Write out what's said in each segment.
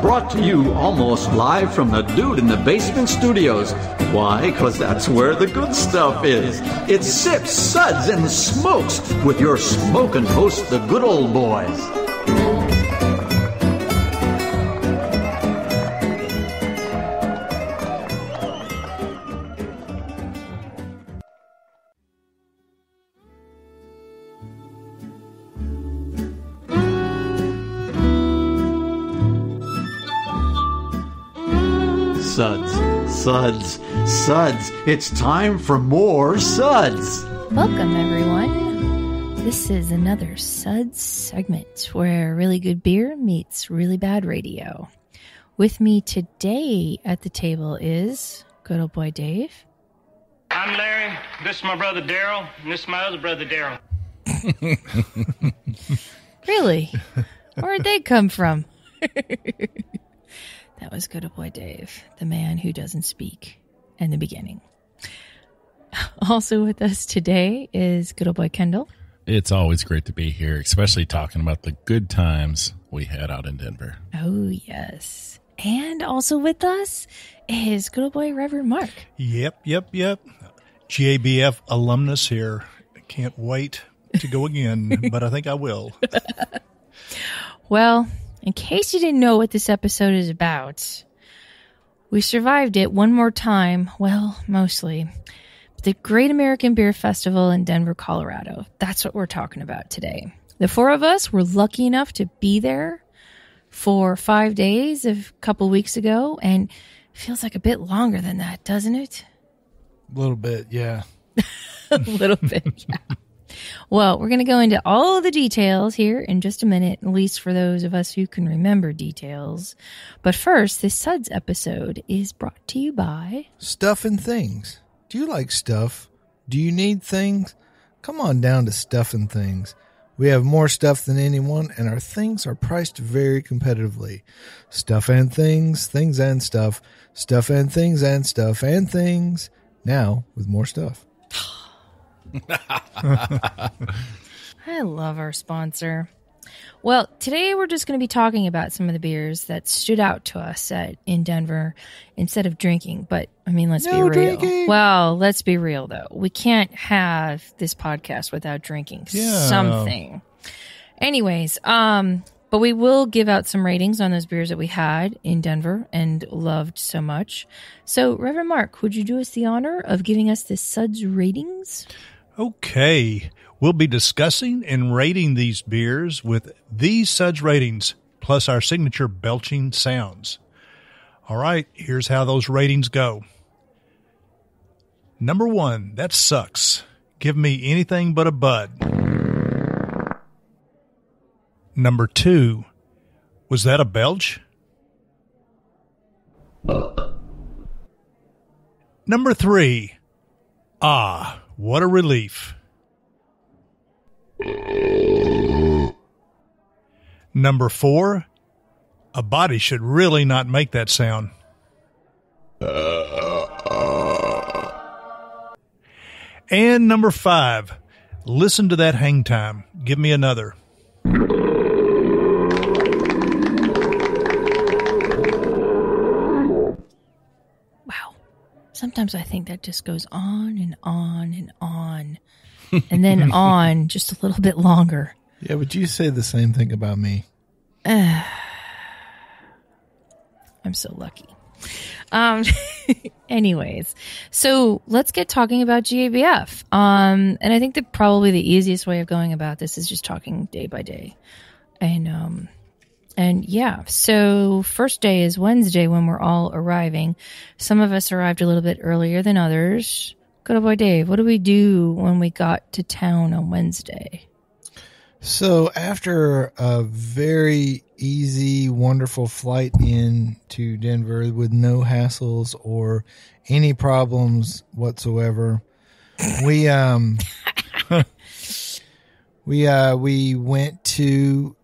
brought to you almost live from the Dude in the Basement Studios. Why? Because that's where the good stuff is. It's Sips, Suds, and Smokes with your smoking host, the good old boys. Suds. It's time for more Suds. Welcome, everyone. This is another Suds segment where really good beer meets really bad radio. With me today at the table is good old boy Dave. I'm Larry. This is my brother Daryl. And this is my other brother Daryl. Really? Where'd they come from? That was good old boy Dave, the man who doesn't speak in the beginning. Also with us today is good old boy Kendall. It's always great to be here, especially talking about the good times we had out in Denver. Oh, yes. And also with us is good old boy Reverend Mark. Yep. GABF alumnus here. I can't wait to go again, but I think I will. Well, in case you didn't know what this episode is about, we survived it one more time, well, mostly, the Great American Beer Festival in Denver, Colorado. That's what we're talking about today. The four of us were lucky enough to be there for 5 days a couple weeks ago, and it feels like a bit longer than that, doesn't it? A little bit, yeah. A little bit, yeah. Well, we're going to go into all of the details here in just a minute, at least for those of us who can remember details. But first, this Suds episode is brought to you by Stuff and Things. Do you like stuff? Do you need things? Come on down to Stuff and Things. We have more stuff than anyone, and our things are priced very competitively. Stuff and things, things and stuff, stuff and things and stuff and things. Now with more stuff. I love our sponsor. Well, today we're just going to be talking about some of the beers that stood out to us in Denver instead of drinking. But, I mean, let's be real. Drinking. Well, let's be real, though. We can't have this podcast without drinking something. Anyways, but we will give out some ratings on those beers that we had in Denver and loved so much. So, Reverend Mark, would you do us the honor of giving us the Suds ratings? Okay. We'll be discussing and rating these beers with these Suds ratings, plus our signature belching sounds. All right, here's how those ratings go. Number 1, that sucks. Give me anything but a bud. Number 2, was that a belch? Number 3, what a relief. Number 4, a body should really not make that sound. And number 5, listen to that hang time. Give me another. Wow. Sometimes I think that just goes on and on and on. And then on just a little bit longer. Yeah, would you say the same thing about me? I'm so lucky. Anyways, so let's get talking about GABF. And I think that probably the easiest way of going about this is just talking day by day. And yeah, so first day is Wednesday when we're all arriving. Some of us arrived a little bit earlier than others. Good old boy Dave, what do we do when we got to town on Wednesday? So after a very easy, wonderful flight into Denver with no hassles or any problems whatsoever, we went to you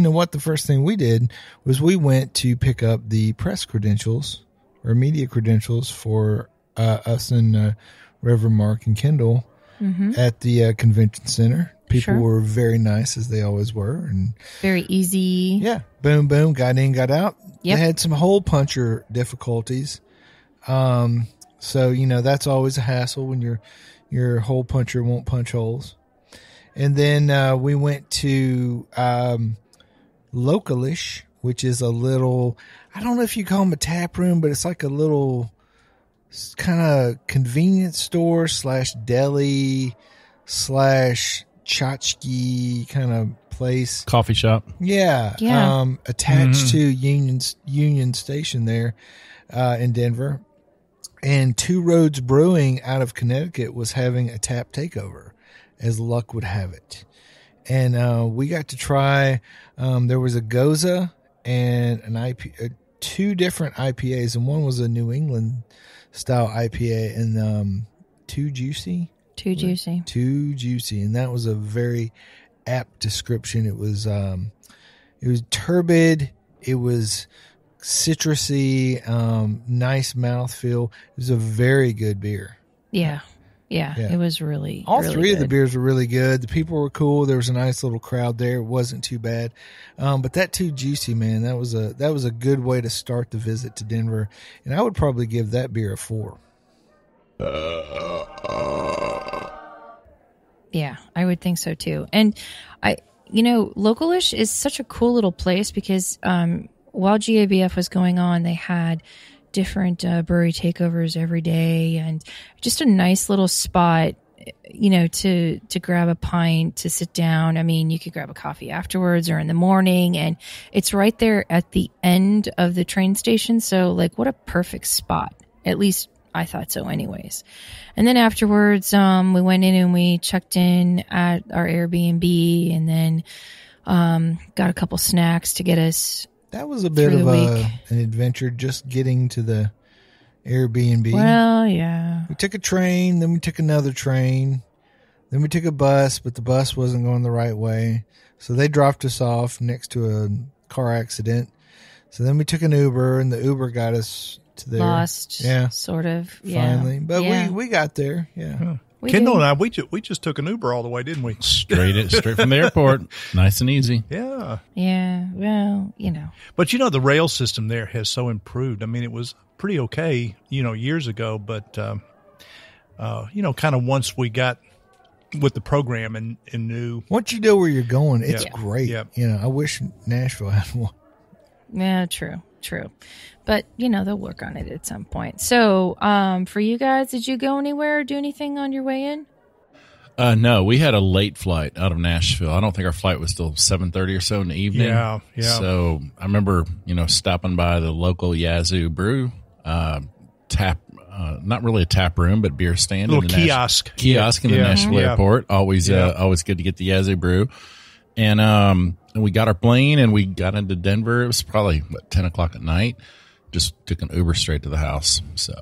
know what, the first thing we did was we went to pick up the press credentials or media credentials for us and Reverend Mark and Kendall at the convention center. People Sure. were very nice, as they always were, and Very easy. yeah, boom, boom, got in, got out. Yep. They had some hole puncher difficulties. So, that's always a hassle when your hole puncher won't punch holes. And then we went to Localish, which is a little, I don't know if you call them a tap room, but it's like a little kind of convenience store / deli / tchotchke kind of place. Coffee shop. Yeah. Yeah. Attached to Union Station there in Denver. And Two Roads Brewing out of Connecticut was having a tap takeover, as luck would have it. And we got to try, there was a Goza and an two different IPAs, and one was a New England style IPA, and Too Juicy. Too juicy. Too juicy, and that was a very apt description. It was turbid, it was citrusy, nice mouthfeel. It was a very good beer. Yeah. It was really All really three of the good. beers were really good. The people were cool. There was a nice little crowd there. It wasn't too bad. But that Too Juicy, man, that was a good way to start the visit to Denver, and I would probably give that beer a 4. Yeah, I would think so too. And Localish is such a cool little place because while GABF was going on, they had different brewery takeovers every day, and just a nice little spot, to grab a pint, to sit down. I mean, you could grab a coffee afterwards or in the morning, and it's right there at the end of the train station. So, like, what a perfect spot. At least I thought so anyways. And then afterwards, we went in and we checked in at our Airbnb, and then got a couple snacks to get us. That was a bit of an adventure, just getting to the Airbnb. Well, yeah. We took a train, then we took another train, then we took a bus, but the bus wasn't going the right way. So they dropped us off next to a car accident. So then we took an Uber, and the Uber got us to there. Lost, sort of. Yeah. Finally. But yeah. we got there, yeah. Kendall and I, we just took an Uber all the way, didn't we? Straight from the airport. Nice and easy. Yeah. Yeah, well, But, the rail system there has so improved. I mean, it was pretty okay, years ago, but, kind of once we got with the program and knew. Once you know where you're going, it's Yeah. great. Yeah. I wish Nashville had one. Yeah, true. But, they'll work on it at some point. So, for you guys, did you go anywhere or do anything on your way in? No, we had a late flight out of Nashville. I don't think our flight was till 7:30 or so in the evening. Yeah. So I remember, stopping by the local Yazoo Brew tap, not really a tap room, but beer stand. Little in the kiosk. Kiosk in the Nashville Yeah. airport. Always good to get the Yazoo Brew. And we got our plane and we got into Denver. It was probably 10 o'clock at night. Just took an Uber straight to the house. So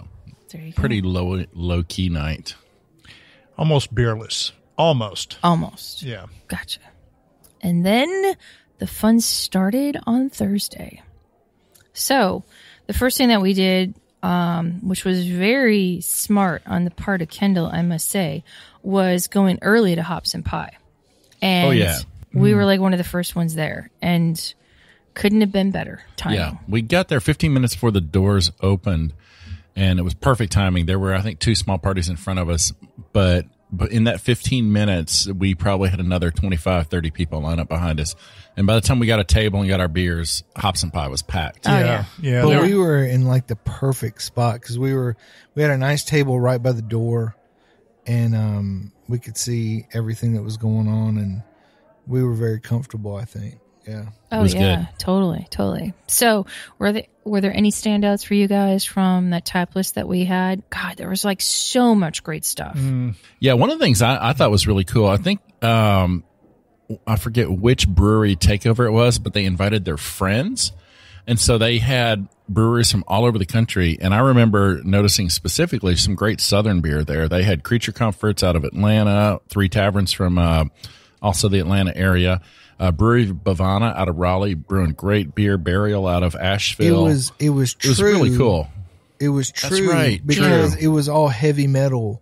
There you go. pretty low key night. Almost beerless. Almost. Yeah. Gotcha. And then the fun started on Thursday. So the first thing that we did, which was very smart on the part of Kendall, I must say, was going early to Hops and Pie. And Oh, yeah. we were like one of the first ones there, and couldn't have been better timing. Yeah, we got there 15 minutes before the doors opened, and it was perfect timing. There were, I think, 2 small parties in front of us, but in that 15 minutes, we probably had another 25, 30 people line up behind us. And by the time we got a table and got our beers, Hops and Pie was packed. Oh, yeah. Yeah. But Yeah. we were in like the perfect spot because we had a nice table right by the door, and we could see everything that was going on, and we were very comfortable, I think. Yeah. Oh, was yeah. good. Totally. So were there any standouts for you guys from that tap list that we had? God, there was like so much great stuff. Yeah, one of the things I thought was really cool, I think, I forget which brewery takeover it was, but they invited their friends. And so they had breweries from all over the country. And I remember noticing specifically some great Southern beer there. They had Creature Comforts out of Atlanta, 3 taverns from also the Atlanta area. Brewery Bavana out of Raleigh, brewing great beer. Burial out of Asheville. It was true. It was really cool. It was true. That's right. Because it was all heavy metal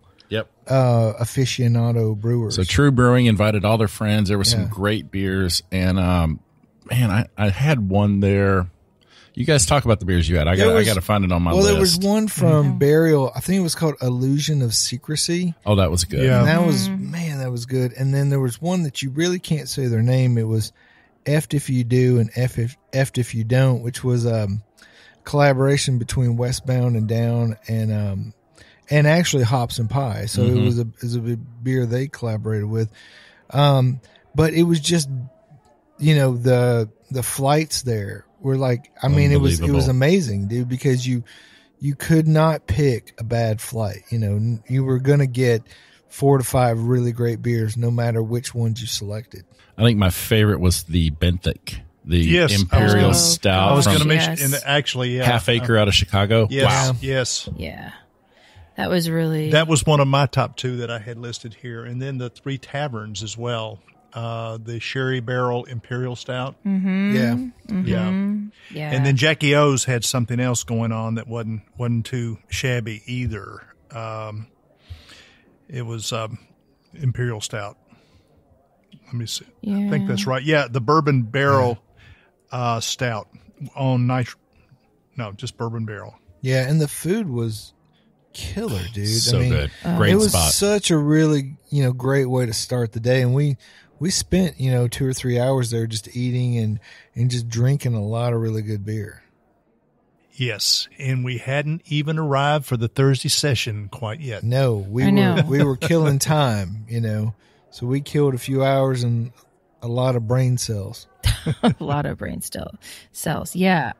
aficionado brewers. So True Brewing invited all their friends. There were some great beers, and man, I had one there. You guys talk about the beers you had. I got to find it on my list. Well, there was one from Burial. I think it was called Illusion of Secrecy. Oh, that was good. Yeah. And that was, man, that was good. And then there was one that you really can't say their name. It was Effed If You Do and Effed If You Don't, which was collaboration between Westbound and Down and actually Hops and Pie. So it was a beer they collaborated with. But it was just, the flights there were like, I mean, it was amazing, dude, because you could not pick a bad flight. You were going to get 4 to 5 really great beers, no matter which ones you selected. I think my favorite was the Benthic, the Imperial Stout. I was going to mention, and actually, Half Acre out of Chicago. Yes, wow. Yes. Yeah. That was one of my top 2 that I had listed here. And then the 3 Taverns as well. The Sherry Barrel Imperial Stout. Mm-hmm. Yeah. Mm-hmm. Yeah. And then Jackie O's had something else going on that wasn't too shabby either. It was Imperial Stout. Let me see. Yeah. I think that's right. Yeah, the Bourbon Barrel Stout on nitro. No, just Bourbon Barrel. Yeah, and the food was killer, dude. So good. Great it was spot. Such a really, great way to start the day. And we spent, 2 or 3 hours there just eating and just drinking a lot of really good beer. Yes, and we hadn't even arrived for the Thursday session quite yet. No, we were killing time, So we killed a few hours and a lot of brain cells. A lot of brain cells. Yeah.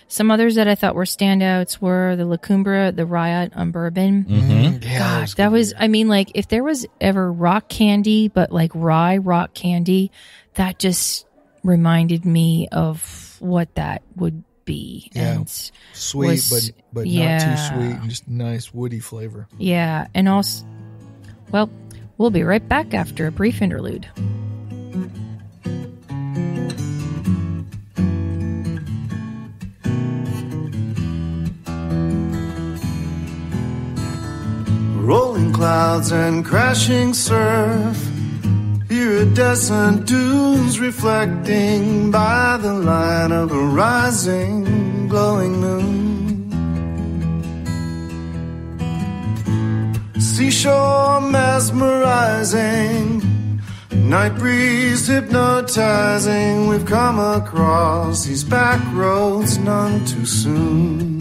Some others that I thought were standouts were the La Cumbra, the Riot on bourbon. Mm-hmm. Yeah, God, that was, if there was ever rock candy, but like rye rock candy, that just reminded me of what that would be. Yeah. And sweet, but not too sweet, and just nice woody flavor. Yeah. And also, well, we'll be right back after a brief interlude. Rolling clouds and crashing surf, iridescent dunes reflecting by the light of a rising, glowing moon. Seashore mesmerizing, night breeze hypnotizing. We've come across these back roads none too soon.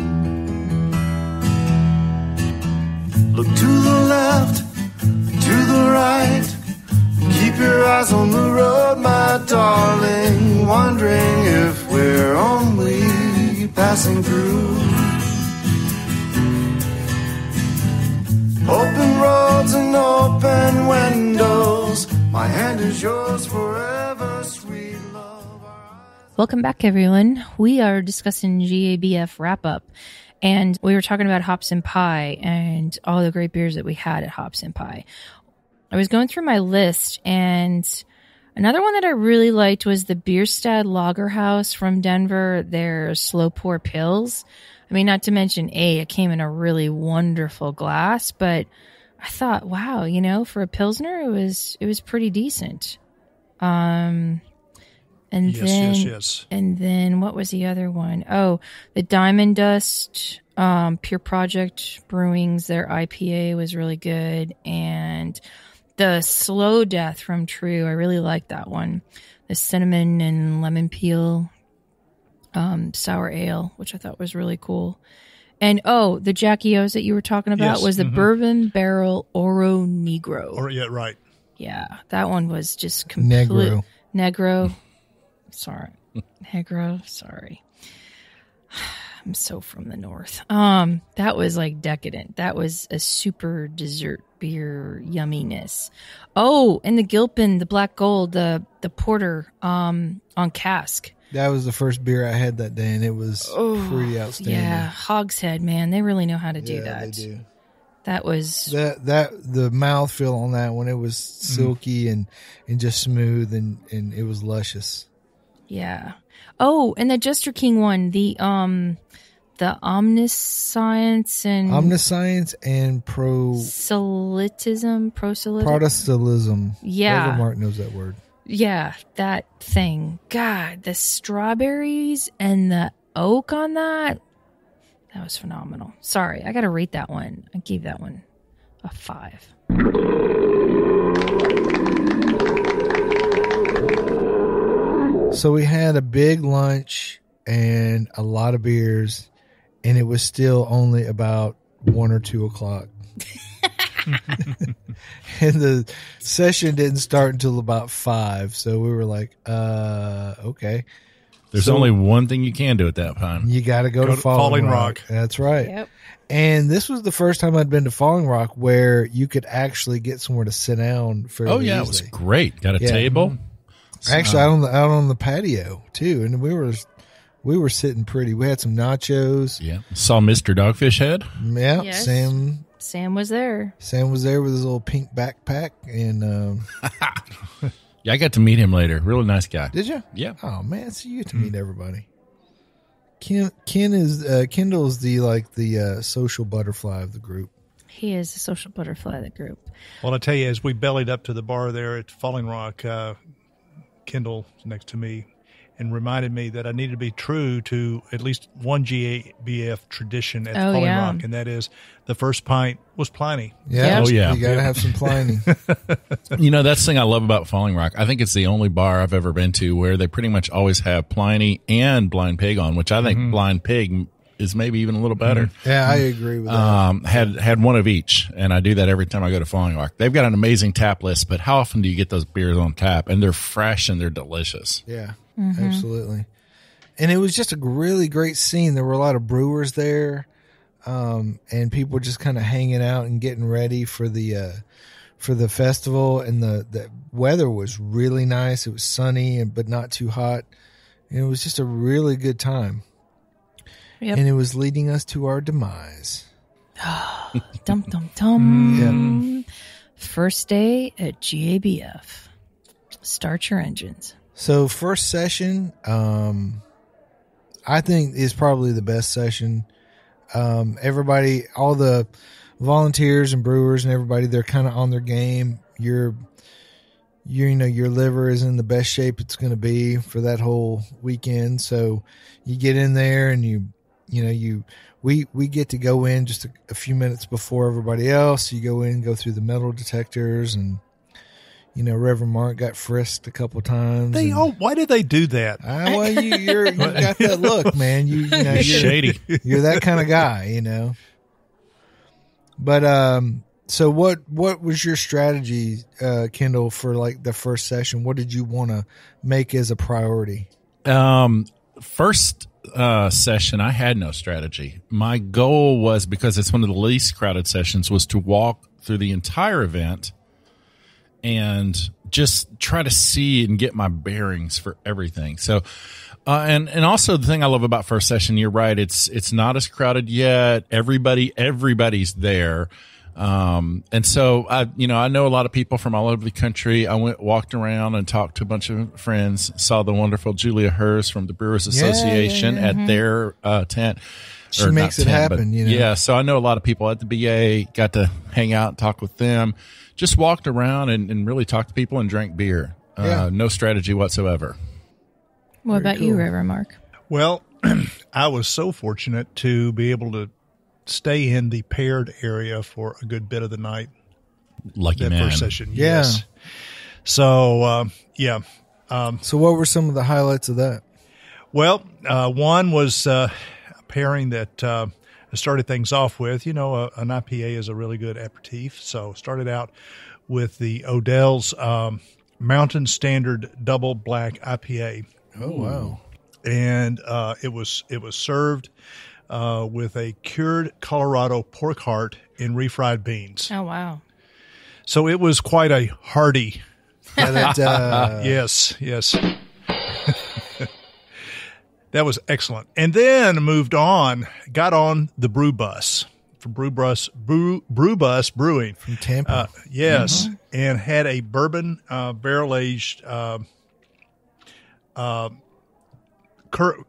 Look to the left, to the right. Keep your eyes on the road, my darling. Wondering if we're only passing through. Open roads and open windows. My hand is yours forever, sweet love. Welcome back, everyone. We are discussing GABF wrap-up. And we were talking about Hops and Pie and all the great beers that we had at Hops and Pie. I was going through my list, and another one that I really liked was the Bierstadt Lagerhaus from Denver, their slow pour pills. Not to mention, it came in a really wonderful glass, but I thought, wow, for a Pilsner, it was pretty decent. Yes. And then what was the other one? Oh, the Diamond Dust, Pure Project Brewing's, their IPA was really good. And the Slow Death from True, I really liked that one. The cinnamon and lemon peel sour ale, which I thought was really cool. And the Jackie O's that you were talking about was the Bourbon Barrel Oro Negro. Yeah, right. Yeah, that one was just complete Negro. Sorry. Negro. Sorry. I'm so from the north. That was like decadent. That was a super dessert beer yumminess. Oh, and the Gilpin, the Black Gold, the porter on cask. That was the first beer I had that day, and it was pretty outstanding. Yeah, Hogshead, man, they really know how to do that. They do. That was the mouthfeel on that one. It was silky and just smooth, and it was luscious. Yeah. Oh, and the Jester King one, the the omniscience and proselytism. Protestantalism. Yeah. Whoever Mark knows that word. Yeah, that thing. God, the strawberries and the oak on that. That was phenomenal. Sorry, I got to rate that one. I gave that one a 5. So we had a big lunch and a lot of beers, and it was still only about 1 or 2 o'clock. And the session didn't start until about 5. So we were like, okay. There's only one thing you can do at that time. You got to go to Falling Rock. That's right. Yep. And this was the first time I'd been to Falling Rock where you could actually get somewhere to sit down fairly It easily. was great. Got a table. Actually, out on the patio too, and we were sitting pretty. We had some nachos. Yeah, saw Mr. Dogfish Head. Yeah, Yes. Sam was there. Sam was there with his little pink backpack, and Yeah, I got to meet him later. Really nice guy. did you? Yeah. Oh man, so you get to meet everybody. Kendall's the social butterfly of the group. He is a social butterfly of the group. Well, I tell you, as we bellied up to the bar there at Falling Rock, Kendall next to me and reminded me that I needed to be true to at least one GABF tradition at Falling Rock, and that is the first pint was Pliny. Yeah, Oh, yeah. You got to have some Pliny. You know, that's the thing I love about Falling Rock. I think it's the only bar I've ever been to where they pretty much always have Pliny and Blind Pig on, which I think Blind Pig is maybe even a little better. Yeah, I agree with that. Had one of each, and I do that every time I go to Falling Rock. They've got an amazing tap list, but how often do you get those beers on tap? And they're fresh and they're delicious. Yeah, absolutely. And it was just a really great scene. There were a lot of brewers there, and people just kind of hanging out and getting ready for the festival. And the weather was really nice. It was sunny, but not too hot. And it was just a really good time. Yep. And it was leading us to our demise. Dum dum dum. Yeah. First day at GABF. Start your engines. So first session, I think is probably the best session. Everybody, all the volunteers and brewers and everybody, they're kind of on their game. Your liver is in the best shape it's going to be for that whole weekend. So you get in there and we get to go in just a few minutes before everybody else. You go in, go through the metal detectors, and Reverend Mark got frisked a couple times. Why did they do that? Well, you got that look, man. You're Shady. You're that kind of guy, But so what was your strategy, Kendall, for like the first session? What did you want to make as a priority? First session, I had no strategy. My goal was, because it's one of the least crowded sessions, was to walk through the entire event and just try to see and get my bearings for everything. So, and also the thing I love about first session, you're right. It's not as crowded yet. Everybody's there. And so I know a lot of people from all over the country. I walked around and talked to a bunch of friends, saw the wonderful Julia Hurst from the Brewers Association at their, tent. She makes it happen, Yeah. So I know a lot of people at the BA, got to hang out and talk with them, just walked around and really talked to people and drank beer. No strategy whatsoever. What about you, Reverend Mark? Well, I was so fortunate to be able to stay in the paired area for a good bit of the night. Lucky that man. First session. Yeah. Yes. So, So what were some of the highlights of that? well, one was a pairing that I started things off with. An IPA is a really good aperitif. So started out with the Odell's Mountain Standard Double Black IPA. Oh, wow. And it was served with a cured Colorado pork heart in refried beans. Oh, wow. So it was quite a hearty. Yes. Yes. That was excellent. And then got on the brew bus from Brew Bus Brewing. From Tampa. Yes. And had a bourbon barrel aged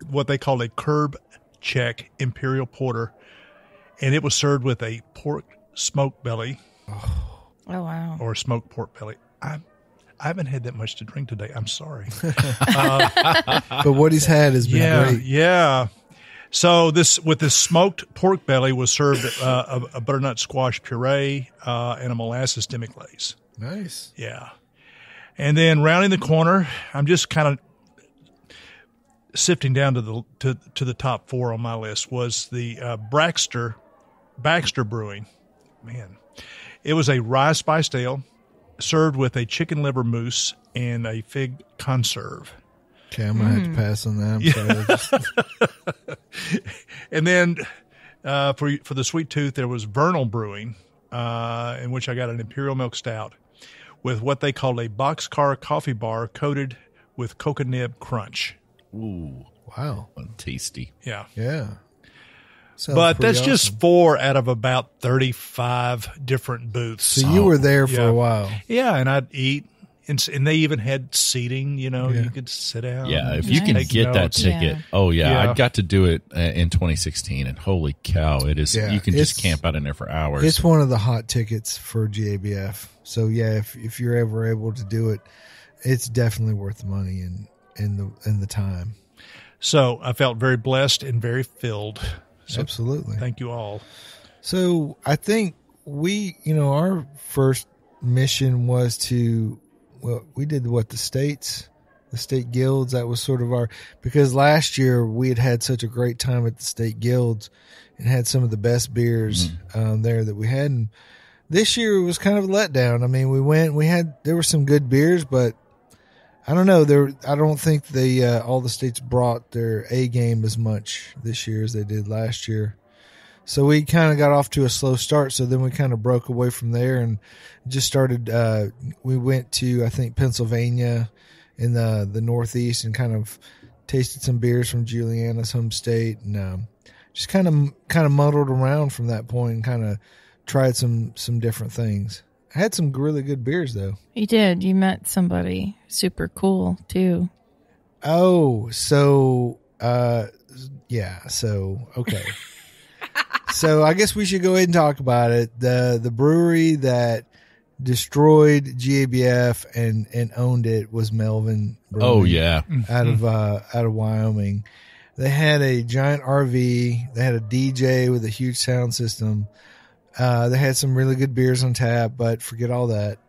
what they call a curb check Imperial Porter, and it was served with a pork smoke belly. Oh, wow. Or smoked pork belly. I haven't had that much to drink today. I'm sorry. But what he's had has been great. Yeah. So with this smoked pork belly was served a butternut squash puree and a molasses demi-glace. Nice. Yeah. And then rounding the corner, I'm just kind of sifting down to the top 4 on my list was the Baxter Brewing. Man, it was a rye spiced ale served with a chicken liver mousse and a fig conserve. Okay, I'm gonna have to pass on that. I'm sorry. And then for the sweet tooth, there was Vernal Brewing, in which I got an imperial milk stout with what they called a boxcar coffee bar coated with coca nib crunch. Ooh, Wow. tasty. Yeah. Yeah. Sounds But pretty that's just awesome. 4 out of about 35 different booths. So you were there for yeah. a while. Yeah, and I'd eat. And they even had seating, you could sit down. Yeah, if and you can take get that notes. ticket. Yeah. Oh, yeah. Yeah. I got to do it in 2016, and holy cow, it is. Yeah, you can just it's- camp out in there for hours. It's one of the hot tickets for GABF. So yeah, if you're ever able to do it, it's definitely worth the money and the time. So I felt very blessed and very filled. So Absolutely. thank you all. So I think our first mission was we did the state guilds. That was sort of because last year we had such a great time at the state guilds and had some of the best beers there that we had. And this year it was kind of a letdown. I mean, there were some good beers, but I don't know. I don't think all the states brought their A game as much this year as they did last year. So we kind of got off to a slow start. So then we kind of broke away from there and just started. We went to, I think, Pennsylvania in the Northeast and kind of tasted some beers from Julieanna's home state, and just kind of muddled around from that point and kind of tried some different things. I had some really good beers though. You did. You met somebody super cool too. Oh, so yeah. So okay. So I guess we should go ahead and talk about it. The brewery that destroyed GABF and owned it was Melvin Brewing. Oh, yeah. Out of Wyoming. They had a giant RV. They had a DJ with a huge sound system. They had some really good beers on tap, but forget all that.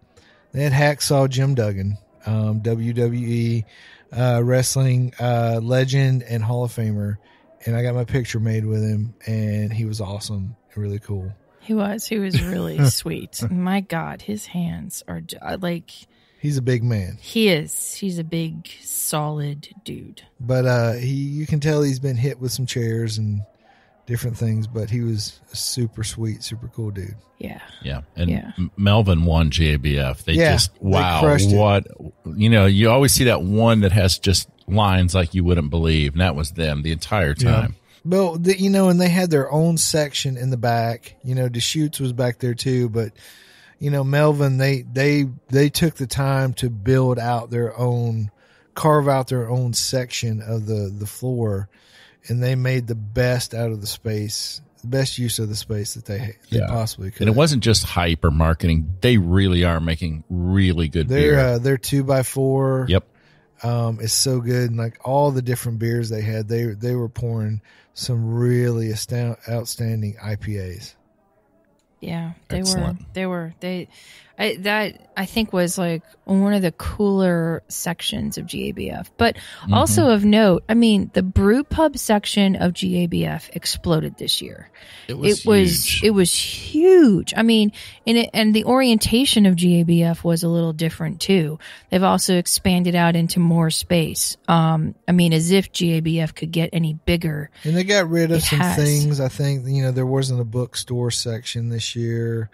They had Hacksaw Jim Duggan, WWE wrestling legend and Hall of Famer. And I got my picture made with him, and he was awesome and really cool. He was really sweet. My God, his hands are like. He's a big man. He is. He's a big, solid dude. But you can tell he's been hit with some chairs and different things, but he was a super sweet, super cool dude. Yeah. Yeah. And Yeah. Melvin won GABF. They just, they wow. crushed it. What, you always see that one that has just lines like you wouldn't believe. And that was them the entire time. Well, and they had their own section in the back. Deschutes was back there too, but Melvin, they took the time to carve out their own section of the floor, and they made the best out of the space, the best use of the space that they possibly could. And it wasn't just hype or marketing. They really are making really good beer. Their 2x4. Yep. It's so good. And like all the different beers they had, they were pouring some really outstanding IPAs. Yeah, they Excellent. were. I think was like one of the cooler sections of GABF. But also of note, I mean, the brew pub section of GABF exploded this year. It was huge. It was huge. I mean, and the orientation of GABF was a little different too. They've also expanded out into more space. I mean, as if GABF could get any bigger. And they got rid of some has. things. I think, there wasn't a bookstore section this year.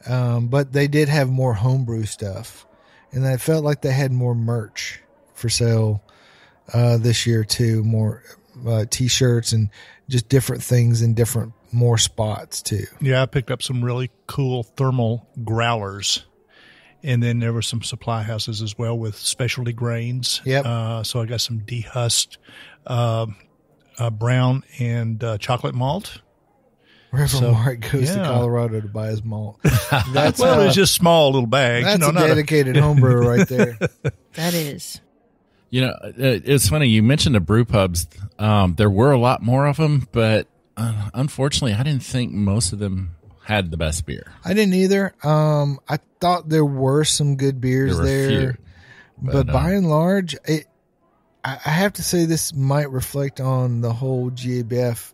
But they did have more homebrew stuff, and I felt like they had more merch for sale this year too. More T-shirts and just different things in more spots too. Yeah, I picked up some really cool thermal growlers. And then there were some supply houses as well with specialty grains. Yep. So I got some dehusked brown and chocolate malt. Reverend Mark goes to yeah. Colorado to buy his malt. That's Well, it's just small little bags. That's you know, a dedicated homebrewer right there. That is. You know, it's funny. You mentioned the brew pubs. There were a lot more of them, but unfortunately, I didn't think most of them had the best beer. I didn't either. I thought there were some good beers there, few, but by and large, I have to say this might reflect on the whole GABF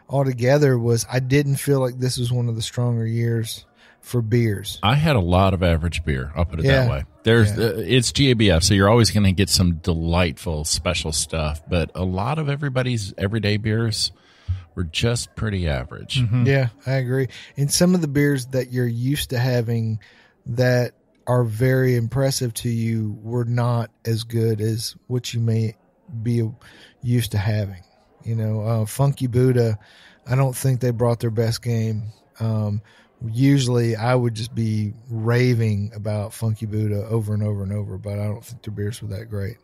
altogether. Was I didn't feel like this was one of the stronger years for beers. I had a lot of average beer. I'll put it that way. It's GABF, so you're always going to get some delightful special stuff, but a lot of everybody's everyday beers were just pretty average. Mm-hmm. Yeah, I agree. And some of the beers that you're used to having that are very impressive to you were not as good as what you may be used to having. You know, Funky Buddha, I don't think they brought their best game. Usually I would just be raving about Funky Buddha over and over and over, but I don't think their beers were that great.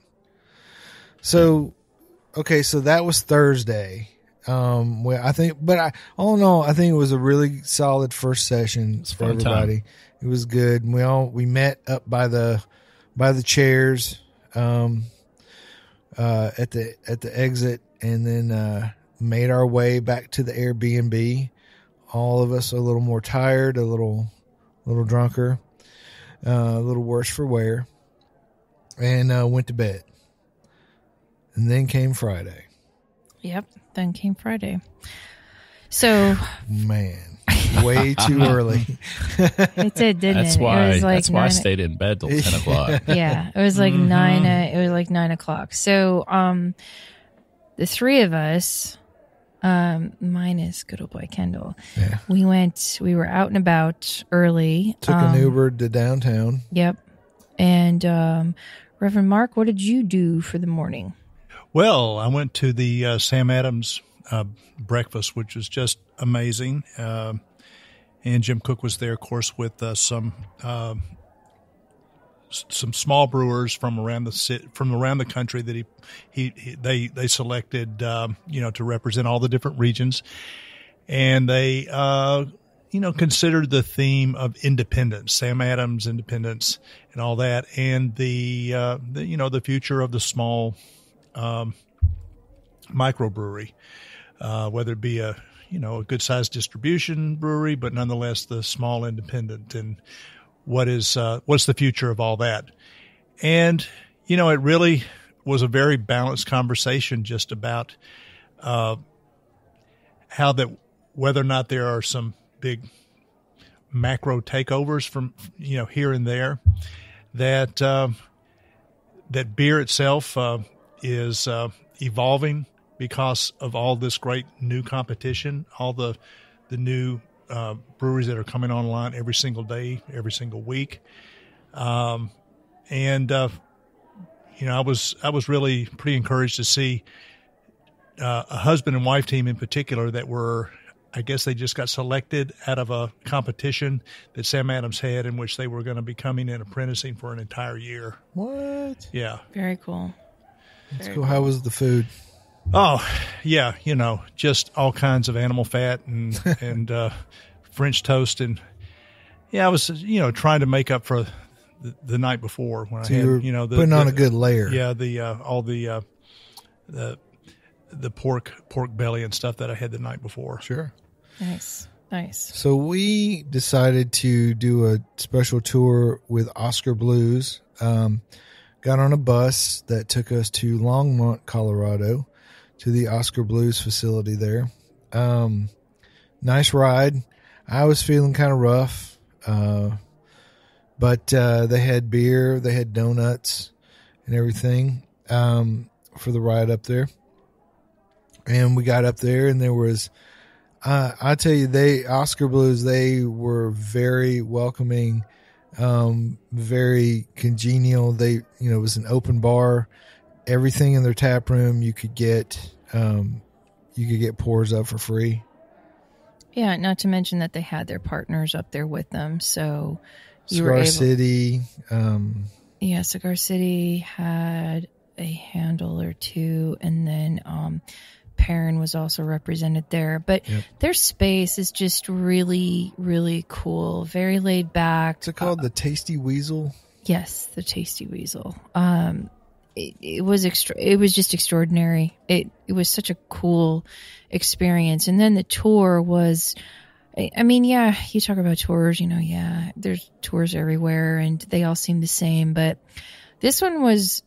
So, okay, so that was Thursday. I think, but all in all, I think it was a really solid first session for everybody. It was good. And we met up by the chairs, at the exit, and then, made our way back to the Airbnb. All of us a little more tired, a little drunker, a little worse for wear, and went to bed. And then came Friday. Yep. Then came Friday. So, man, way too early. It did, didn't That's it? why. It was like that's why I stayed in bed till 10 o'clock. Yeah, it was like 9. It was like 9 o'clock. So, the three of us, minus good old boy Kendall, Yeah. we were out and about early. Took an Uber to downtown. Yep. And Reverend Mark, what did you do for the morning? Well, I went to the Sam Adams breakfast, which was just amazing. And Jim Cook was there, of course, with some small brewers from around the country that they selected, to represent all the different regions, and they considered the theme of independence, Sam Adams independence, and all that, and the future of the small microbrewery, whether it be a good sized distribution brewery, but nonetheless the small independent, and what's the future of all that. And, it really was a very balanced conversation just about, whether or not there are some big macro takeovers from, here and there, that beer itself, is evolving because of all this great new competition, all the new breweries that are coming online every single day, every single week. I was really pretty encouraged to see a husband and wife team in particular that were, I guess they just got selected out of a competition that Sam Adams had, in which they were going to be coming in apprenticing for an entire year. What? Yeah. Very cool. That's cool. How was the food? Oh, yeah, just all kinds of animal fat and French toast, and I was trying to make up for the night before when So I had you were putting on a good layer. Yeah, the pork belly and stuff that I had the night before. Sure. Nice. So we decided to do a special tour with Oscar Blues. Got on a bus that took us to Longmont, Colorado, to the Oscar Blues facility there. Nice ride. I was feeling kind of rough, but they had beer, they had donuts and everything for the ride up there. And we got up there, and there was, I tell you, Oscar Blues, they were very welcoming, very congenial. They, it was an open bar. Everything in their tap room you could get pours up for free. Yeah, not to mention that they had their partners up there with them, so Cigar City. Cigar City had a handle or two, and then Perrin was also represented there. But their space is just really, really cool. Very laid back. What's it called? The Tasty Weasel? Yes, the Tasty Weasel. It was just extraordinary. It was such a cool experience. And then the tour was, I mean, yeah, you talk about tours, there's tours everywhere and they all seem the same, but this one was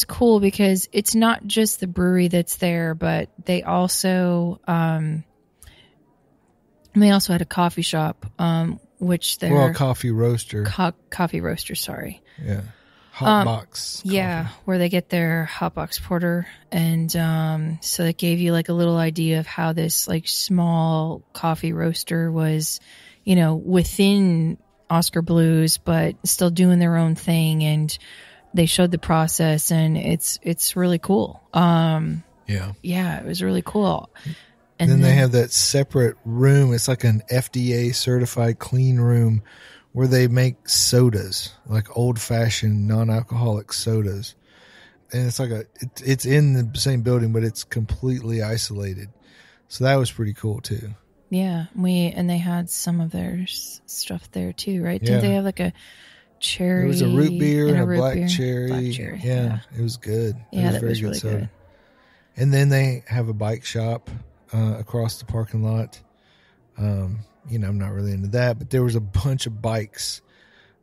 cool because it's not just the brewery that's there, but they also had a coffee shop, which they're coffee roaster. Coffee roaster, sorry. Yeah. Hot box. Yeah, where they get their hot box porter. And so it gave you like a little idea of how this like small coffee roaster was, within Oscar Blues, but still doing their own thing. And they showed the process and it's really cool. Yeah, it was really cool. And then they have that separate room. It's like an FDA certified clean room where they make sodas, like old-fashioned non-alcoholic sodas. And it's like it's in the same building, but it's completely isolated. So that was pretty cool too. Yeah, and they had some of their stuff there too, right? Didn't they have like a cherry? There was a root beer and a root black beer. cherry. Black cherry. Yeah, it was good. Yeah, that was very really soda. good. And then they have a bike shop across the parking lot. I'm not really into that, but there was a bunch of bikes.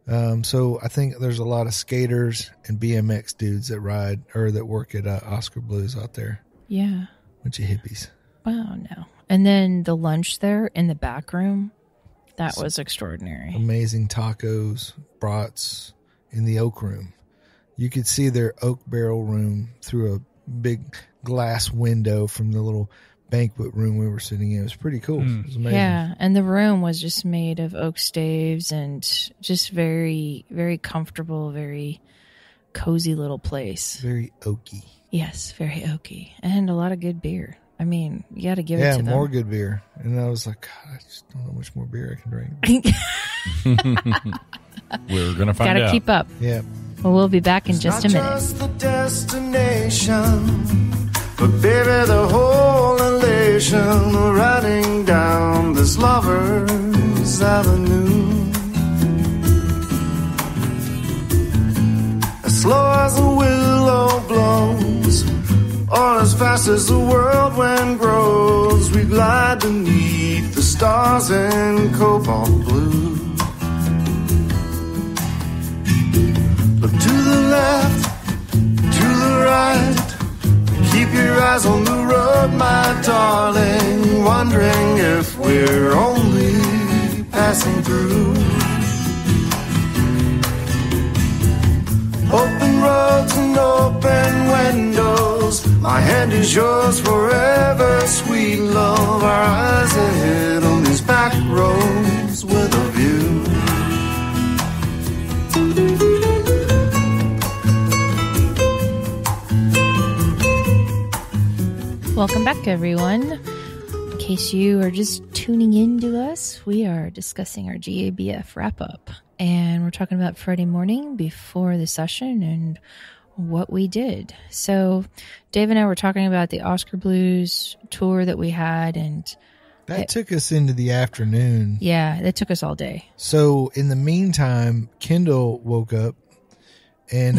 So I think there's a lot of skaters and BMX dudes that ride or that work at Oscar Blues out there. Yeah. Bunch of hippies. Wow, no. And then the lunch there in the back room, that was extraordinary. Amazing tacos, brats in the oak room. You could see their oak barrel room through a big glass window from the little banquet room we were sitting in. It was pretty cool. It was amazing. Yeah, and the room was just made of oak staves and just very, very comfortable, very cozy little place. Very oaky. Yes, very oaky. And a lot of good beer. I mean, you got to give it to them. Yeah, more good beer. And I was like, God, I just don't know how much more beer I can drink. We're going to find out. Got to keep up. Yeah. Well, we'll be back in just a minute. Just the destination, but baby, the whole elation of riding down this lover's avenue. As slow as a willow blows, or as fast as the whirlwind grows, we glide beneath the stars in cobalt blue. Look to the left, to the right, keep your eyes on the road, my darling, wondering if we're only passing through. Open roads and open windows, my hand is yours forever, sweet love. Our eyes ahead on these back roads with a view. Welcome back, everyone. In case you are just tuning in to us, we are discussing our GABF wrap-up. And we're talking about Friday morning before the session and what we did. So Dave and I were talking about the Oscar Blues tour that we had. And that took us into the afternoon. Yeah, that took us all day. So in the meantime, Kendall woke up and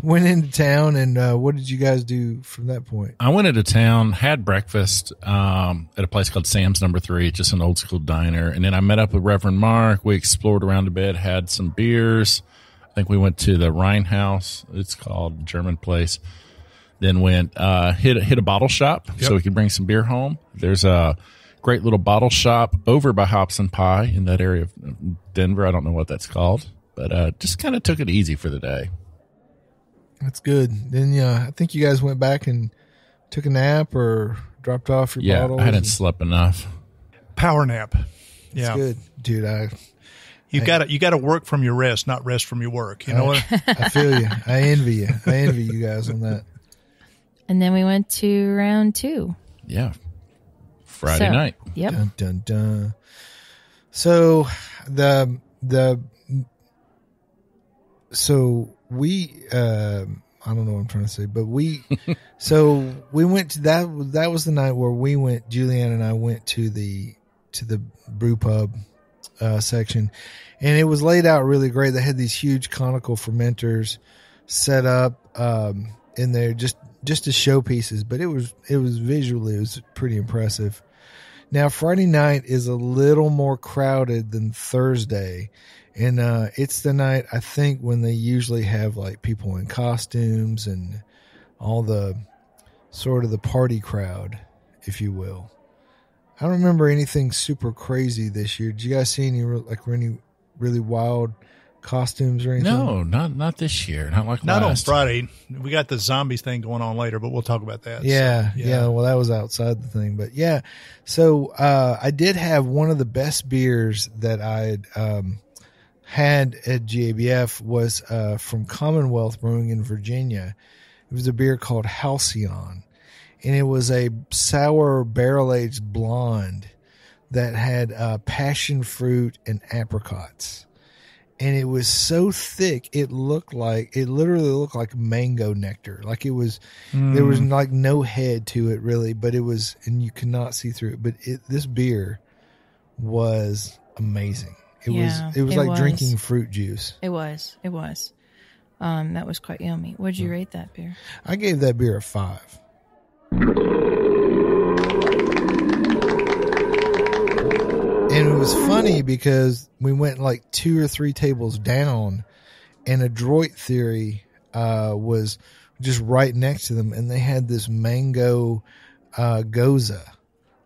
went into town. And what did you guys do from that point? I went into town, had breakfast at a place called Sam's Number 3, just an old school diner. And then I met up with Reverend Mark. We explored around a bit, had some beers. I think we went to the Rhine House. It's called German place. Then went hit a bottle shop so we could bring some beer home. There's a great little bottle shop over by Hops and Pie in that area of Denver. I don't know what that's called. But just kind of took it easy for the day. That's good. Then I think you guys went back and took a nap or dropped off your bottles. I hadn't slept enough. Power nap. That's good, dude. You got to work from your rest, not rest from your work. You know what? I feel you. I envy you. I envy you guys on that. And then we went to round 2. Yeah, Friday night. Yep. Dun, dun, dun. So So we, I don't know what I'm trying to say, but so we went to that was the night where we went, Julieanna and I went to the brew pub section, and it was laid out really great. They had these huge conical fermenters set up in there just as showpieces, but it was visually, it was pretty impressive. Now, Friday night is a little more crowded than Thursday, and it's the night, I think, when they usually have like people in costumes and all the sort of the party crowd, if you will. I don't remember anything super crazy this year. Did you guys see any really wild costumes or anything? No, not this year. Not like not last. on Friday. We got the zombies thing going on later, but we'll talk about that. Yeah, So, yeah. Well, that was outside the thing, but yeah. So I did have one of the best beers that I had at GABF was from Commonwealth Brewing in Virginia. It was a beer called Halcyon, and it was a sour barrel-aged blonde that had passion fruit and apricots. And it was so thick, it literally looked like mango nectar. Like it was, there was like no head to it really, but it was, and you could not see through it. But this beer was amazing. It was like drinking fruit juice. It was. That was quite yummy. What'd you rate that beer? I gave that beer a 5. And it was funny because we went like 2 or 3 tables down, and Adroit Theory was just right next to them, and they had this mango goza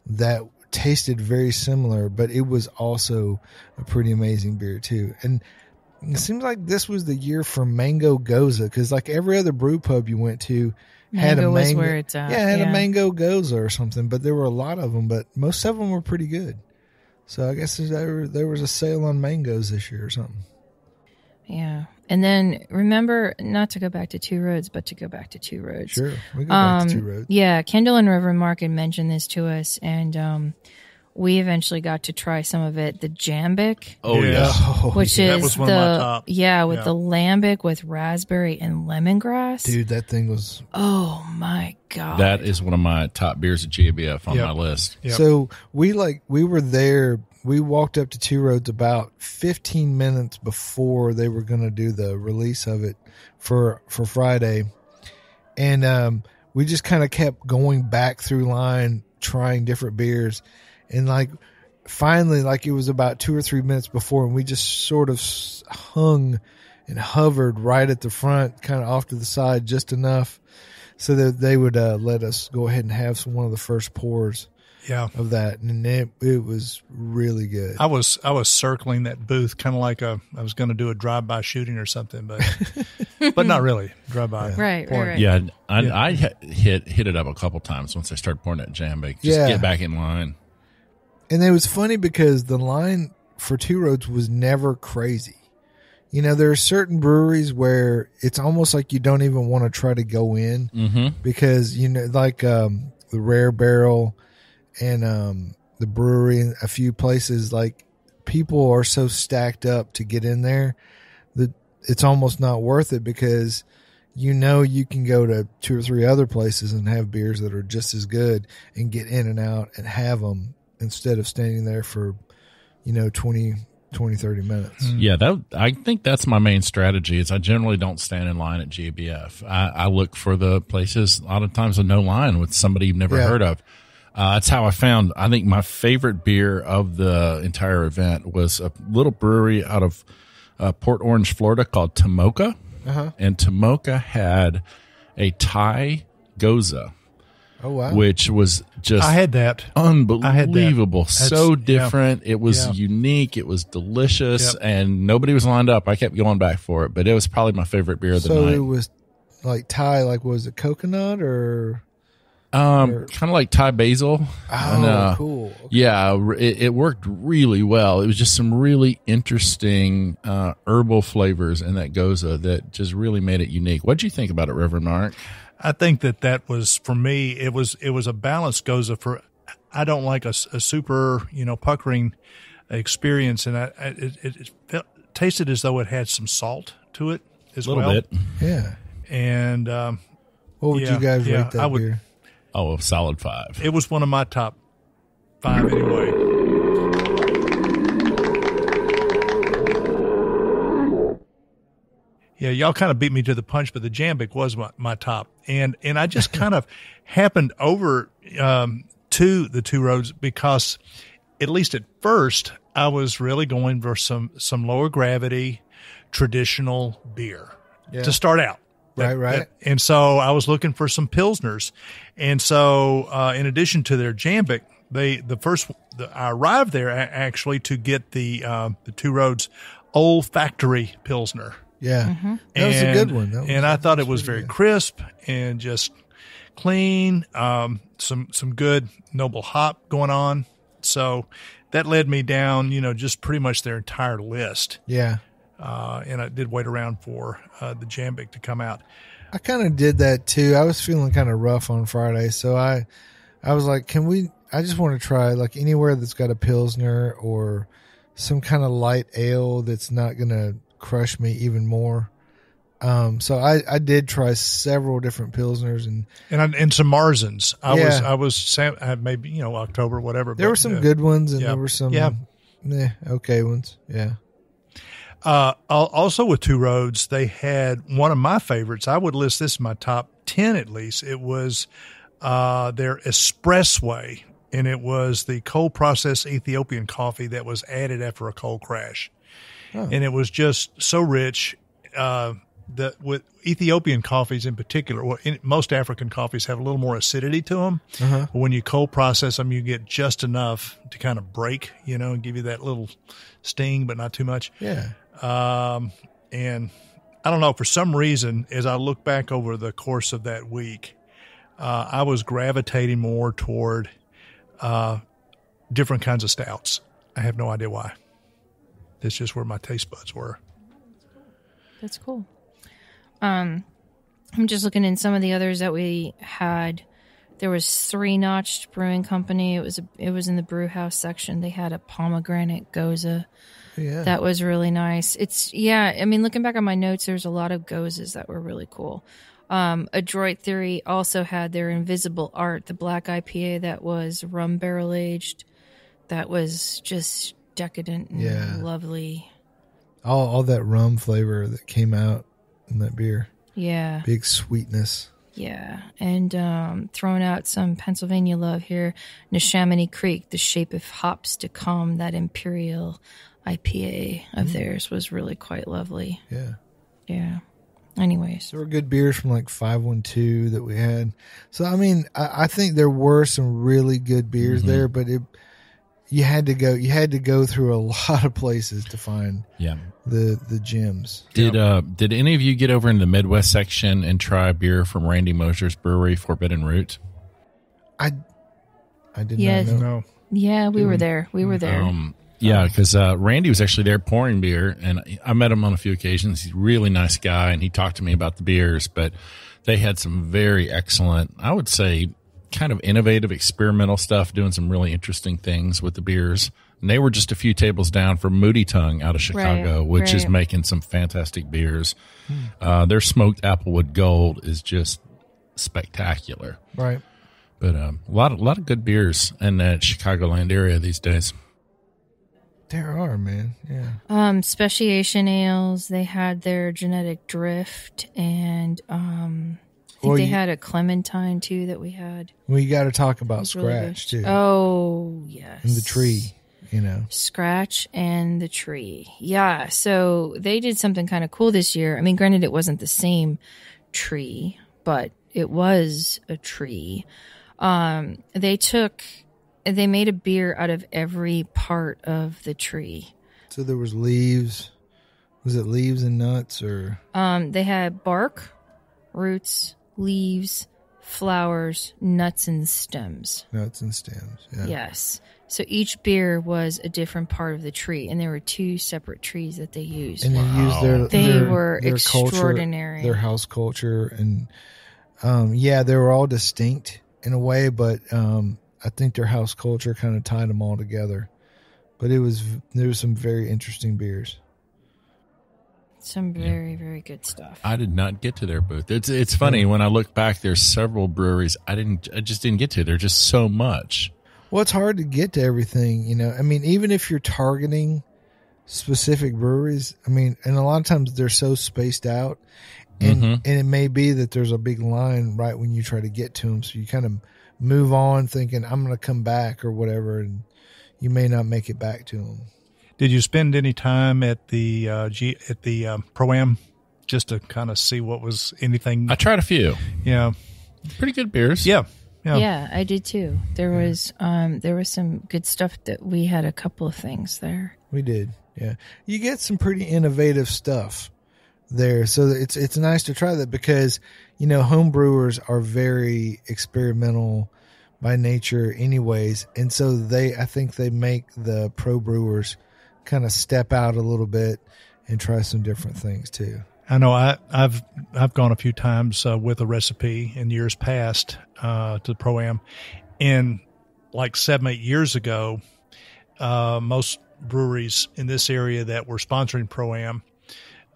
that tasted very similar, but it was also a pretty amazing beer too. And it seems like this was the year for mango goza, because like every other brew pub you went to had a mango. Was where it's at. Yeah, had a mango goza or something, but there were a lot of them, but most of them were pretty good. So I guess there was a sale on mangoes this year or something. Yeah. And then remember not to go back to Two Roads, but to go back to Two Roads. Sure. We go back to Two Roads. Yeah. Kendall and Reverend Mark had mentioned this to us, and we eventually got to try some of it. The Jambic. Oh, yeah. Which that is was one of my top. Yeah, with the lambic with raspberry and lemongrass. Dude, that thing was... Oh, my God. That is one of my top beers at GABF on my list. Yep. So we were there. We walked up to Two Roads about 15 minutes before they were going to do the release of it for Friday. And we just kind of kept going back through line, trying different beers. And like finally, like it was about 2 or 3 minutes before, and we just sort of hung and hovered right at the front, kind of off to the side just enough so that they would let us go ahead and have one of the first pours. Yeah, of that, and it was really good. I was circling that booth, kind of like I was going to do a drive-by shooting or something, but not really drive-by. Right. Yeah, I hit it up a couple times once I started pouring that Jambic. Just get back in line. And it was funny because the line for Two Roads was never crazy. You know, there are certain breweries where it's almost like you don't even want to try to go in because, you know, like the Rare Barrel and the brewery and a few places, like people are so stacked up to get in there that it's almost not worth it, because you know you can go to 2 or 3 other places and have beers that are just as good and get in and out and have them instead of standing there for, you know, 20, 30 minutes. Yeah, I think that's my main strategy is I generally don't stand in line at GABF. I look for the places a lot of times with no line with somebody you've never heard of. That's how I found, I think my favorite beer of the entire event was a little brewery out of Port Orange, Florida called Tomoka. And Tomoka had a Thai goza. Oh, wow. Which was just I had that. Unbelievable. So different. It was unique. It was delicious. And nobody was lined up. I kept going back for it, but it was probably my favorite beer of the night. So it was like Thai, like was it coconut or... kind of like Thai basil. Oh, and, cool. Okay. Yeah, it worked really well. It was just some really interesting herbal flavors in that goza that just really made it unique. What'd you think about it, Reverend Mark? I think that was, for me, it was a balanced goza. I don't like a super, you know, puckering experience, and it tasted as though it had some salt to it as well. A little bit. Yeah. And What would you guys rate that beer? Oh, a solid 5. It was one of my top 5 anyway. Yeah, y'all kind of beat me to the punch, but the Jambic was my top. And I just kind of happened over to the Two Roads because, at least at first, I was really going for some lower gravity, traditional beer to start out. Right. And so I was looking for some Pilsners. And so in addition to their Jambic, I arrived there actually to get the Two Roads Old Factory Pilsner. Yeah, that was a good one. I thought it was very crisp and just clean. Some good noble hop going on. So that led me down, just pretty much their entire list. Yeah. And I did wait around for the Jambic to come out. I kind of did that too. I was feeling kind of rough on Friday, so I was like, I just want to try like anywhere that's got a Pilsner or some kind of light ale that's not going to crush me even more. So I did try several different Pilsners and some Marzens. I was maybe, October, whatever. There were some good ones and there were some okay ones. Yeah. Also with Two Roads, they had one of my favorites. I would list this in my top 10 at least. It was their Espressway, and it was the cold processed Ethiopian coffee that was added after a cold crash. Oh. And it was just so rich that with Ethiopian coffees in particular, most African coffees have a little more acidity to them. Uh-huh. When you cold process them, you get just enough to kind of break, and give you that little sting, but not too much. Yeah. And I don't know, for some reason, as I look back over the course of that week, I was gravitating more toward different kinds of stouts. I have no idea why. It's just where my taste buds were. That's cool. I'm just looking in some of the others that we had. There was Three Notched Brewing Company. It was in the brew house section. They had a pomegranate goza. Yeah. That was really nice. Looking back on my notes, there's a lot of gozas that were really cool. Adroit Theory also had their Invisible Art, the black IPA that was rum barrel aged. That was just decadent and lovely. All that rum flavor that came out in that beer. Yeah. Big sweetness. Yeah. And throwing out some Pennsylvania love here. Neshaminy Creek, The Shape of Hops to Come, that Imperial IPA of theirs was really quite lovely. Yeah. Yeah. Anyways. There were good beers from like 512 that we had. So, I think there were some really good beers there, but you had to go through a lot of places to find the gems. Did any of you get over in the Midwest section and try beer from Randy Mosher's brewery, Forbidden Root? I did not know. No. Yeah, we were there. Because Randy was actually there pouring beer, and I met him on a few occasions. He's a really nice guy, and he talked to me about the beers, but they had some very excellent, I would say, kind of innovative, experimental stuff, doing some really interesting things with the beers. And they were just a few tables down from Moody Tongue out of Chicago, which is making some fantastic beers. Their smoked Applewood Gold is just spectacular. Right. But a lot of good beers in that Chicagoland area these days. There are, man. Yeah. Speciation ales, they had their Genetic Drift, and they had a Clementine too that we had. Well, you got to talk about Scratch really too. Oh, yes. And the tree, Scratch and the tree. Yeah. So they did something kind of cool this year. Granted, it wasn't the same tree, but it was a tree. They made a beer out of every part of the tree. So there was leaves. Was it leaves and nuts or? They had bark, roots, leaves, flowers, nuts, and stems. Nuts and stems, yeah. Yes. So each beer was a different part of the tree, and there were 2 separate trees that they used. And they used they were their extraordinary. Culture, their house culture, and they were all distinct in a way, but I think their house culture kind of tied them all together. But there was some very interesting beers. Some very, very good stuff. I did not get to their booth. It's funny when I look back. There's several breweries I just didn't get to. There's just so much. Well, it's hard to get to everything, you know. I mean, even if you're targeting specific breweries, I mean, and a lot of times they're so spaced out, and it may be that there's a big line right when you try to get to them, so you kind of move on thinking I'm going to come back or whatever, and you may not make it back to them. Did you spend any time at the Pro-Am just to kind of see what was anything? I tried a few. Yeah, pretty good beers. Yeah. Yeah, I did too. There was some good stuff that we had a couple of things there. We did. Yeah. You get some pretty innovative stuff there. So it's nice to try that because, you know, home brewers are very experimental by nature anyways. And so I think they make the pro brewers kind of step out a little bit and try some different things too. I know I've gone a few times with a recipe in years past to the Pro-Am, and like 7-8 years ago, most breweries in this area that were sponsoring Pro-Am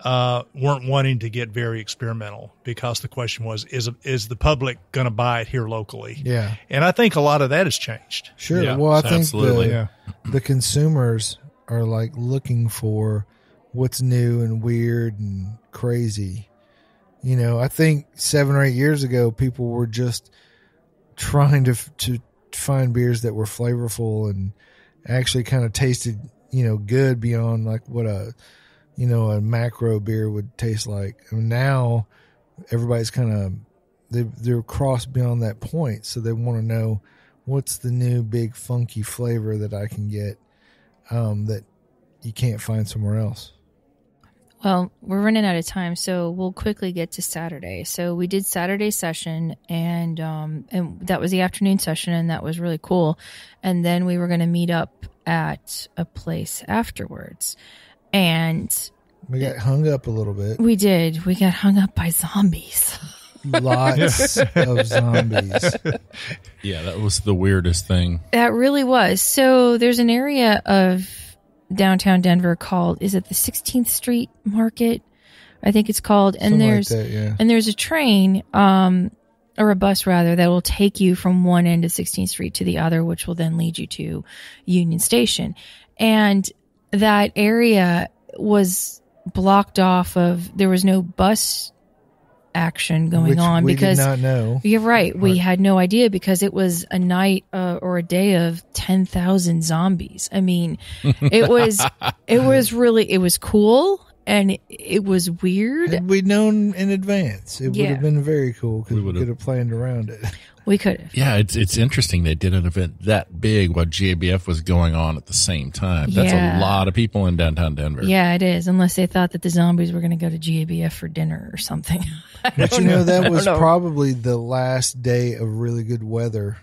weren't wanting to get very experimental because the question was, is the public going to buy it here locally? Yeah. And I think a lot of that has changed. Sure. Yeah, well, I think absolutely. the consumers are like looking for what's new and weird and crazy. You know, I think 7 or 8 years ago, people were just trying to find beers that were flavorful and actually kind of tasted, you know, good beyond like what a macro beer would taste like. And now everybody's kind of, they're crossed beyond that point. So they want to know what's the new big funky flavor that I can get that you can't find somewhere else. Well, we're running out of time, so we'll quickly get to Saturday. So we did Saturday session, and that was the afternoon session, and that was really cool. And then we were going to meet up at a place afterwards, and we got hung up a little bit. We did. We got hung up by zombies. Lots of zombies. Yeah, that was the weirdest thing. That really was. So there's an area of downtown Denver called, is it the 16th Street Market? I think it's called. And there's a train, or a bus rather, that will take you from one end of 16th Street to the other, which will then lead you to Union Station. And that area was blocked off of, there was no bus action going on because we did not know. You're right. We had no idea because it was a night or a day of 10,000 zombies. I mean, it was cool and it was weird. Had we known in advance, it would have been very cool because we could have planned around it. We could have. Yeah, it's interesting they did an event that big while GABF was going on at the same time. That's a lot of people in downtown Denver. Yeah, it is, unless they thought that the zombies were going to go to GABF for dinner or something. But you know, that was probably the last day of really good weather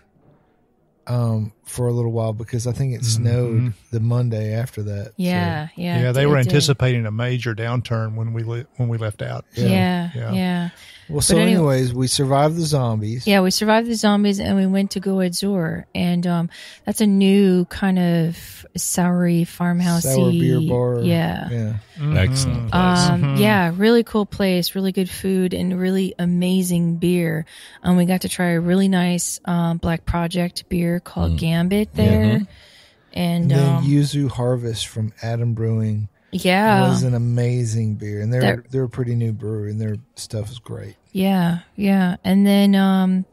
for a little while because I think it snowed the Monday after that. Yeah, so. Yeah, they were anticipating a major downturn when we left out. Yeah. Well, so anyways, we survived the zombies. Yeah, we survived the zombies, and we went to Go Adzor, and that's a new kind of soury farmhousey sour beer bar. Yeah. Excellent place. Yeah, really cool place, really good food, and really amazing beer. We got to try a really nice Black Project beer called Gambit there, and then Yuzu Harvest from Adam Brewing. Yeah, was an amazing beer, and they're a pretty new brewery, and their stuff is great. Yeah, and then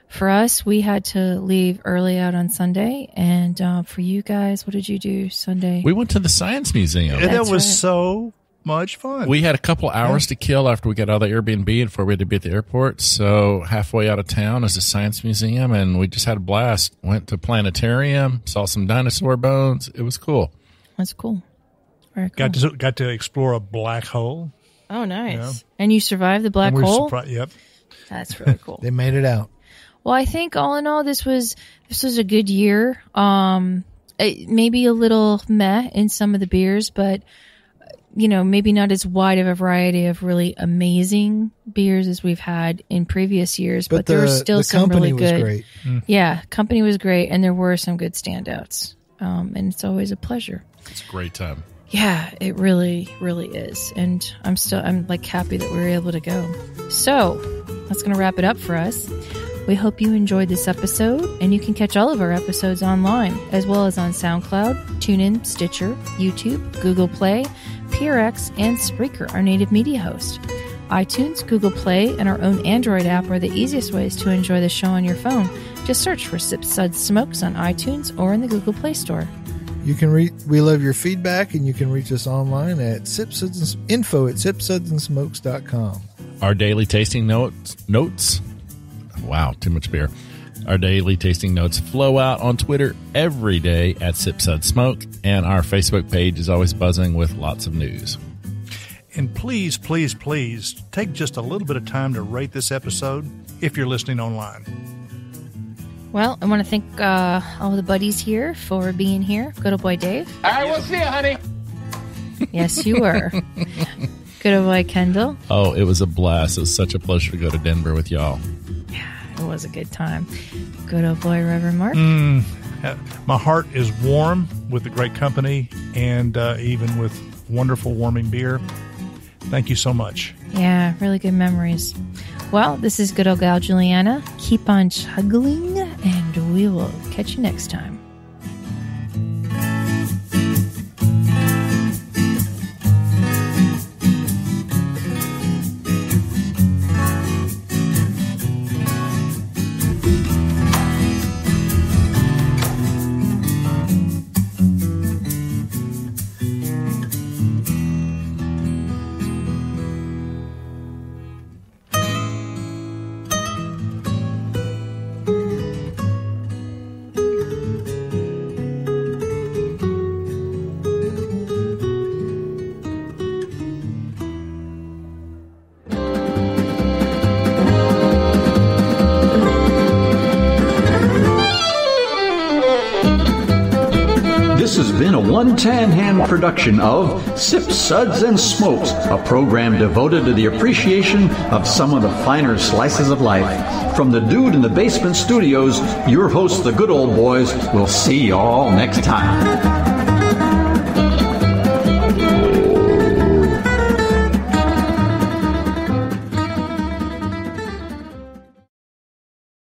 for us, we had to leave early out on Sunday, and for you guys, what did you do Sunday? We went to the Science Museum. And that was so much fun. We had a couple hours to kill after we got out of the Airbnb before we had to be at the airport. So halfway out of town is the Science Museum, and we just had a blast. Went to planetarium, saw some dinosaur bones. It was cool. That's cool. Very cool. Got to explore a black hole. Oh, nice. Yeah. And you survived the black hole? Yep. That's really cool. They made it out. Well, I think all in all, this was a good year. Maybe a little meh in some of the beers, but you know, maybe not as wide of a variety of really amazing beers as we've had in previous years. But there were still some really good. Was great. Yeah, company was great, and there were some good standouts. And it's always a pleasure. It's a great time. Yeah, it really, really is. And I'm like happy that we were able to go. So that's going to wrap it up for us. We hope you enjoyed this episode, and you can catch all of our episodes online, as well as on SoundCloud, TuneIn, Stitcher, YouTube, Google Play, PRX, and Spreaker, our native media host. iTunes, Google Play, and our own Android app are the easiest ways to enjoy the show on your phone. Just search for Sip Suds Smokes on iTunes or in the Google Play Store. You can we love your feedback, and you can reach us online at info@sipsudsandsmokes.com. Our daily tasting notes. Wow, too much beer. Our daily tasting notes flow out on Twitter every day at Sip Suds Smoke, and our Facebook page is always buzzing with lots of news. And please, please, please take just a little bit of time to rate this episode if you're listening online. Well, I want to thank all the buddies here for being here. Good old boy Dave. I will see you, honey. Yes, you were. Good old boy Kendall. Oh, it was a blast. It was such a pleasure to go to Denver with y'all. Yeah, it was a good time. Good old boy Reverend Mark. My heart is warm with the great company and even with wonderful warming beer. Thank you so much. Yeah, really good memories. Well, this is good old gal Julieanna. Keep on chuggling, and we will catch you next time. This has been a one-tan-hand production of Sip Suds and Smokes, a program devoted to the appreciation of some of the finer slices of life. From the Dude in the Basement Studios, your hosts, the Good Old Boys, will see y'all next time.